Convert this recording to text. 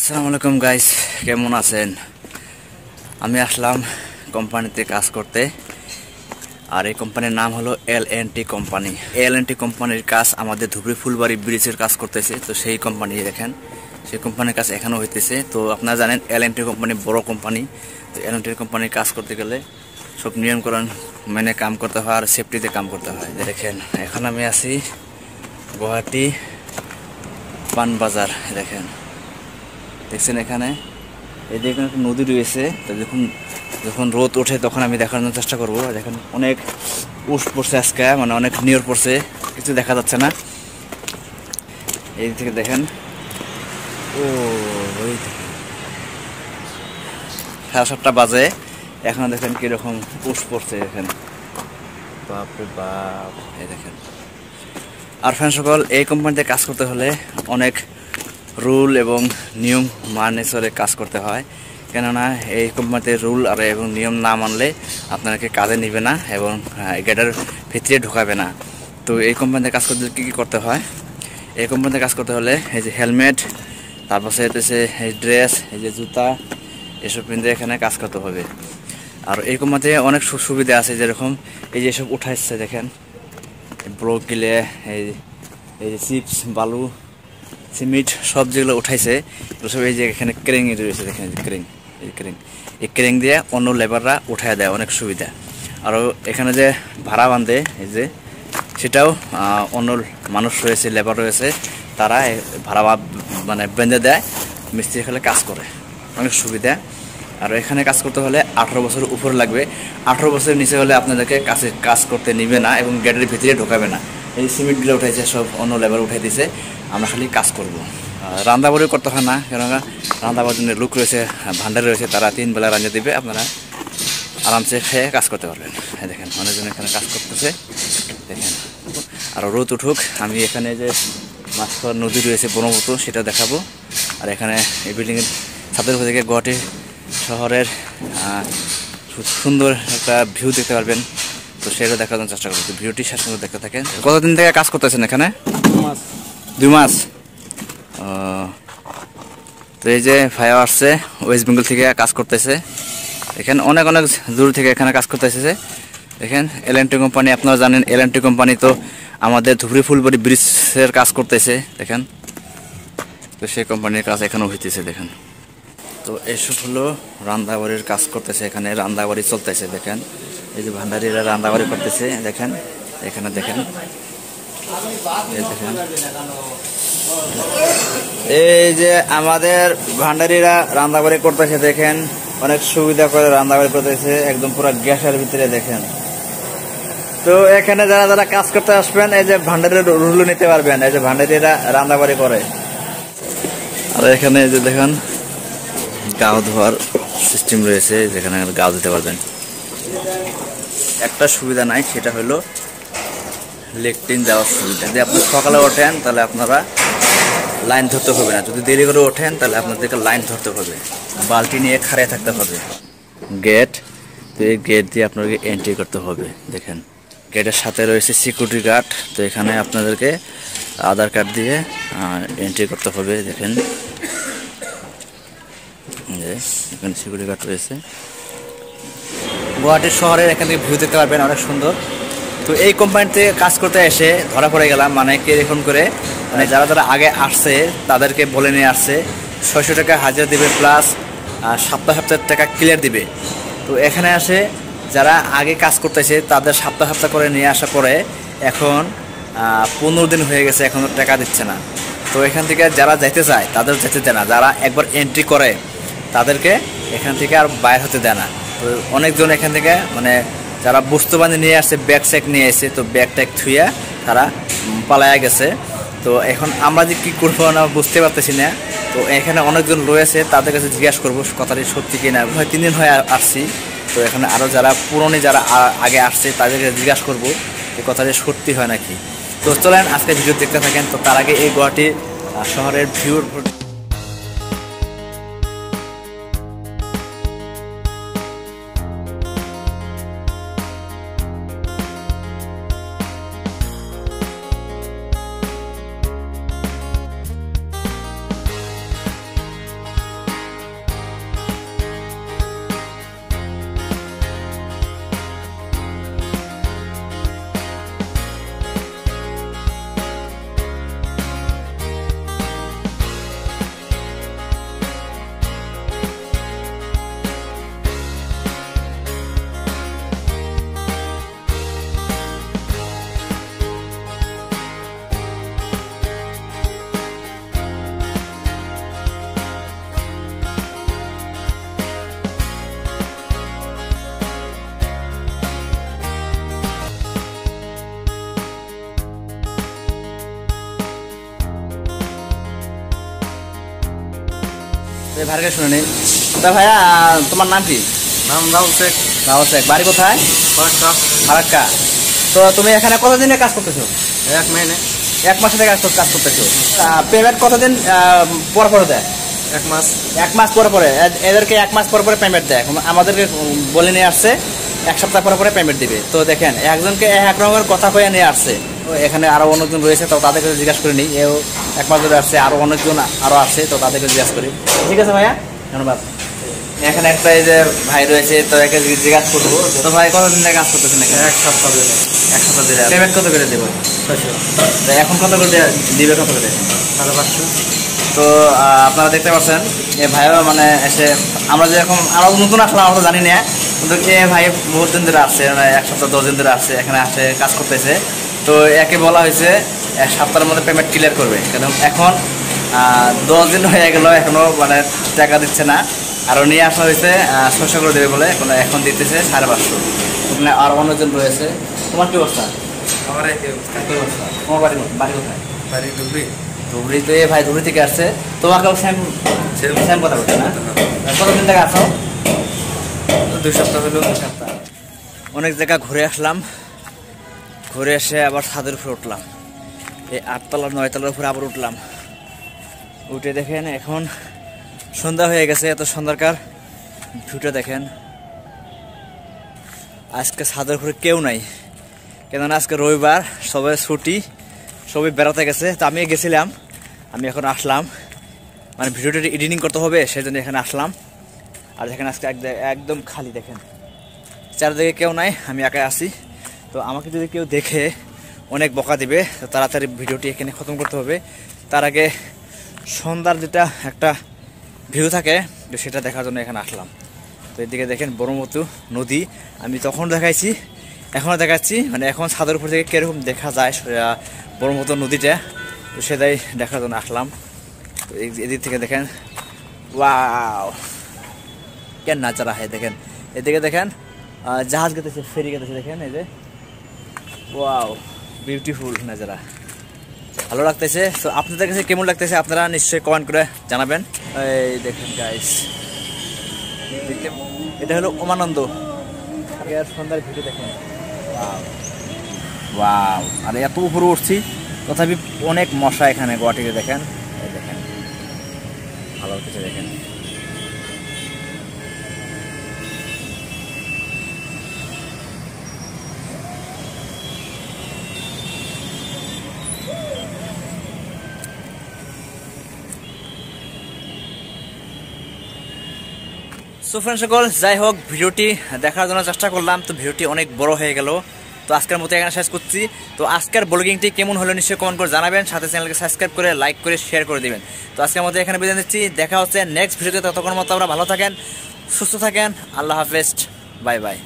আসসালামু আলাইকুম গাইস, কেমন আছেন? আমি আসলাম কোম্পানিতে কাজ করতে। আর এই কোম্পানির নাম হলো L&T কোম্পানি। L&T কোম্পানির কাজ আমাদের ধুবড়ী ফুলবাড়ি ব্রিজের কাজ করতেছে। তো সেই কোম্পানি দেখেন, সেই কোম্পানির কাজ এখনও হইতেছে। তো আপনারা জানেন L&T কোম্পানি বড় কোম্পানি। তো L&T কোম্পানির কাজ করতে গেলে সব নিয়মকানুন মেনে কাম করতে হয় আর সেফটিতে কাম করতে হয়। দেখেন এখন আমি আছি গুয়াহাটি পানবাজার। দেখছেন এখানে এদিকে একটা নদী রয়েছে। তো যখন রোদ ওঠে তখন আমি দেখানোর চেষ্টা করব। দেখেন অনেক উস পড়ছে আজকে, মানে অনেক নিয়র পড়ছে, কিছু দেখা যাচ্ছে না। এই থেকে দেখেন, ও ওই 7:30 বাজে, এখন দেখেন কিরকম উস পড়ছে। দেখেন বাপরে বাপ। এই দেখেন, আর ফ্রেন্ড সকল, এই কোম্পানিতে কাজ করতে হলে অনেক রুল এবং নিয়ম মানে চলে কাজ করতে হয়। কেননা এই কোম্পানিতে রুল আর এবং নিয়ম না মানলে আপনাকে কাজে নিবে না এবং গেটের ভিতরে ঢোকাবে না। তো এই কোম্পানিতে কাজ করতে কী কী করতে হয়? এই কোম্পানিতে কাজ করতে হলে এই যে হেলমেট, তারপরে হচ্ছে এই ড্রেস, এই যে জুতা, এসব পিন্ধে এখানে কাজ করতে হবে। আর এই কোম্পানিতে অনেক সুবিধা আছে, যেরকম এই যে সব উঠাইছে দেখেন, ব্লক গিলে এই যে চিপস, বালু, সিমেন্ট সব যেগুলো উঠাইছে সব এই যে এখানে ক্রেং রয়েছে। দেখেন এই ক্রেং দিয়ে অন্য লেবাররা উঠায় দেয়, অনেক সুবিধা। আরও এখানে যে ভাড়া বাঁধে এই যে, সেটাও অন্য মানুষ রয়েছে, লেবার রয়েছে, তারা ভাড়া মানে বেঁধে দেয়, মিস্ত্রি খেলে কাজ করে, অনেক সুবিধা। আর এখানে কাজ করতে হলে 18 বছর উপরে লাগবে। 18 বছরের নিচে হলে আপনাদেরকে কাজ করতে নিবে না এবং গেটের ভিতরে ঢোকাবে না। এই সিমেন্টগুলো উঠাইছে সব অন্য লেবার উঠাই দিয়েছে, আমরা খালি কাজ করব। রান্নাবাড়িও করতে হয় না, কেননা রান্নাবাড়ির জন্য লোক রয়েছে, ভান্ডার রয়েছে, তারা 3 বেলা রান্না দিবে, আপনারা আরামসে খেয়ে কাজ করতে পারবেন। দেখেন অনেকজন এখানে কাজ করতেছে। দেখেন আর রোদ উঠুক, আমি এখানে যে মাছখোয়া নদী রয়েছে ব্রহ্মপুত্র, সেটা দেখাবো। আর এখানে এই বিল্ডিংয়ের ছাদের উপর থেকে গুয়াহাটি শহরের সুন্দর একটা ভিউ দেখতে পারবেন। তো সেটা দেখার জন্য চেষ্টা করবো। তো ভিউটি শেষ পর্যন্ত দেখতে থাকেন। কতদিন থেকে কাজ করতেছেন এখানে? 2 মাস। তো এই যে ভাইয়া আসছে ওয়েস্ট বেঙ্গল থেকে কাজ করতেছে। এখানে অনেক দূর থেকে এখানে কাজ করতেছে। দেখেন L&T কোম্পানি, আপনারা জানেন L&T কোম্পানি তো আমাদের ধুবড়ী ফুলবাড়ি ব্রিজের কাজ করতেছে। দেখেন, তো সেই কোম্পানির কাজ এখানেও হইতেছে। দেখেন, তো এসব হলো রান্দাবাড়ির কাজ করতেছে, এখানে রান্দাবাড়ি চলতেছে। দেখেন এই যে ভান্ডারিরা রান্দাবাড়ি করতেছে। দেখেন এখানে দেখেন, এই যে আমাদের ভান্ডারিরা রান্দাবাড়ি করতেছে। দেখেন অনেক সুবিধা করে রান্দাবাড়ি করতেছে, একদম পুরো গ্যাসের ভিতরে। দেখেন, তো এখানে যারা কাজ করতে আসবেন, এই যে ভান্ডারির রুল নিতে পারবেন। এই যে ভান্ডারিরা রান্দাবাড়ি করে। আর এখানে এই যে দেখেন গাও ধোয়ার সিস্টেম রয়েছে, যেখানে গাও দিতে পারবেন। একটা সুবিধা নাই, সেটা হলো লেট্রিন যাওয়ার সুবিধা। যদি আপনি সকালে ওঠেন তাহলে আপনারা লাইন ধরতে হবে না, যদি দেরি করে ওঠেন তাহলে আপনাদেরকে লাইন ধরতে হবে, বালতি নিয়ে খাড়িয়ে থাকতে হবে। গেট, তো এই গেট দিয়ে আপনাকে এন্ট্রি করতে হবে। দেখেন গেটের সাথে রয়েছে সিকিউরিটি গার্ড। তো এখানে আপনাদেরকে আধার কার্ড দিয়ে এন্ট্রি করতে হবে। দেখেন এখানে সিকিউরিটি গার্ড রয়েছে। গুয়াহাটি শহরের এখান থেকে ভিউ দেখতে পারবেন, অনেক সুন্দর। তো এই কোম্পানিতে কাজ করতে এসে ধরা পড়ে গেলাম, মানে কিরকম করে, মানে যারা আগে আসছে তাদেরকে বলে নিয়ে আসছে 600 টাকা হাজিরা দিবে, প্লাস সপ্তাহ টাকা ক্লিয়ার দিবে। তো এখানে আসে যারা আগে কাজ করতেছে তাদের সপ্তাহ করে নিয়ে আসার পরে এখন 15 দিন হয়ে গেছে, এখনও টাকা দিচ্ছে না। তো এখান থেকে যারা যাইতে চায় তাদের যেতে দেয় না, যারা একবার এন্ট্রি করে তাদেরকে এখান থেকে আর বাইর হতে দেয় না। তো অনেকজন এখান থেকে, মানে যারা বস্তু বান্ধে নিয়ে আসছে, ব্যাগ স্যাগ নিয়ে এসে, তো ব্যাগ ট্যাগ থুইয়া তারা পালায়া গেছে। তো এখন আমরা যে কী করবো না বুঝতে পারতেছি না। তো এখানে অনেকজন রয়েছে, তাদের কাছে জিজ্ঞাসা করবো কথাটি সত্যি কিনা। 3 দিন হয়ে আসছি। তো এখানে আরও যারা পুরনো, যারা আগে আসছে তাদেরকে জিজ্ঞাসা করবো এই কথাটি সত্যি হয় নাকি। তো চলেন আজকে ভিডিও দেখতে থাকেন। তো তার আগে এই গুয়াহাটি শহরের ভিউর ভাইকে শুনে নিন। তা ভাইয়া তোমার নাম কি? নাম রাহুল শেখ। রাহুল শেখ, বাড়ি কোথায়? ফারাক্কা। তো তুমি এখানে কতদিনে কাজ করতেছো? 1 মহিনে। 1 মাস থেকে কাজ করতেছো। পেমেন্ট কতদিন পর পরে দেয়? 1 মাস। 1 মাস পরে পরে এদেরকে 1 মাস পর পরে পেমেন্ট দেয়। আমাদেরকে বলে নিয়ে আসছে 1 সপ্তাহ পরে পরে পেমেন্ট দিবে। তো দেখেন একজনকে এক রকমের কথা কয়ে নিয়ে আসছে। এখানে আরো অনেকজন রয়েছে, তো তাদেরকে জিজ্ঞাসা করে নিই। এও 1 মাস ধরে আসছে, আরো অনেকজন আরো আছে, তো তাদেরকে জিজ্ঞাসা করি। ঠিক আছে ভাইয়া, ধন্যবাদ। এখানে একটা এই যে ভাই রয়েছে, তো একে জিজ্ঞাসা করবো। তো ভাই কতদিন থেকে কাজ করতেছেন এখানে? 1 সপ্তাহ ধরে। 1 সপ্তাহ ধরে। পেমেন্ট কত করে দেবো? 600। এখন কত করে দিবে? কত করে? 550। তো আপনারা দেখতে পাচ্ছেন এ ভাইও মানে এসে, আমরা যেরকম আরো নতুন আসলাম আমরা জানি না, কিন্তু এ ভাই বহুত দিন ধরে আসছে, মানে 1 সপ্তাহ 10 দিন ধরে আসছে, এখানে আসে কাজ করতেছে। তো একে বলা হয়েছে 1 সপ্তাহের মধ্যে পেমেন্ট ক্লিয়ার করবে, কারণ এখন 10 দিন হয়ে গেল এখনো মানে টাকা দিচ্ছে না। আরও নিয়ে আসা হয়েছে 600 করে দেবে বলে, এখন দিতেছে 550। ওখানে আরও অন্যজন রয়েছে। তোমার কি অবস্থা? আমার এই অবস্থা। তোমার বাড়ি কোথায়? বাড়ি ডুবরি। ধুবড়ি। তো এ ভাই ধুবড়ি থেকে আসছে, তোমাকেও সেম কথা বলছে না? কতদিন থেকে আসো? 2 সপ্তাহ হলো। 2 সপ্তাহ। অনেক জায়গা ঘুরে আসলাম, ঘুরে এসে আবার ছাদের উপরে উঠলাম। এই 8 তলা 9 তলার উপরে আবার উঠলাম। উঠে দেখেন এখন সন্ধ্যা হয়ে গেছে। এত সন্ধ্যাকার ভিউটা দেখেন। আজকে ছাদের উপরে কেউ নাই, কেননা আজকে রবিবার, সবাই ছুটি, সবাই বেড়াতে গেছে। তো আমি গেছিলাম, আমি এখন আসলাম, মানে ভিডিওটা এডিটিং করতে হবে, সেই জন্য এখানে আসলাম। আর দেখেন আজকে একদম খালি, দেখেন চারদিকে কেউ নাই, আমি একাই আসি। তো আমাকে যদি কেউ দেখে অনেক বকা দিবে, তো তাড়াতাড়ি ভিডিওটি এখানে খতম করতে হবে। তার আগে সন্ধ্যার যেটা একটা ভিউ থাকে, তো সেটা দেখার জন্য এখানে আসলাম। তো এদিকে দেখেন ব্রহ্মপুত্র নদী, আমি তখন দেখাইছি, এখনও দেখাচ্ছি, মানে এখন ছাদের উপর থেকে কীরকম দেখা যায় ব্রহ্মপুত্র নদীটা, তো সেটাই দেখার জন্য আসলাম। তো এদিক থেকে দেখেন, ওয়াও কেন নাচারা হয় দেখেন। এদিকে দেখেন জাহাজ গেতেছে, ফেরি গেতেছে, দেখেন এই যে, ওয়াও বিউটিফুল নাজারা, ভালো লাগতেছে। তো আপনাদের কাছে কেমন লাগতেছে আপনারা নিশ্চয়ই কমেন্ট করে জানাবেন। এই দেখেন গাইস, এটা হলো উমানন্দ, সন্ধ্যার ভিডিও দেখেন। ওয়াও, আর এত উপরে উঠছি তথাপি অনেক মশা এখানে গুয়াহাটিতে, দেখেন এই দেখেন, ভালো লাগতেছে দেখেন। সো ফ্রেন্ড সকল, যাই হোক ভিডিওটি দেখার জন্য চেষ্টা করলাম, তো ভিডিওটি অনেক বড় হয়ে গেল। তো আজকের মতো এখানে শেষ করছি। তো আজকের ব্লগিংটি কেমন হলো নিশ্চয়ই কমেন্ট করে জানাবেন, সাথে চ্যানেলকে সাবস্ক্রাইব করে লাইক করে শেয়ার করে দিবেন। তো আজকের মতো এখানে বিদায় নিচ্ছি, দেখা হচ্ছে নেক্সট ভিডিওতে। ততক্ষণ মতো আমরা ভালো থাকেন, সুস্থ থাকেন, আল্লাহ হাফেজ, বাই বাই।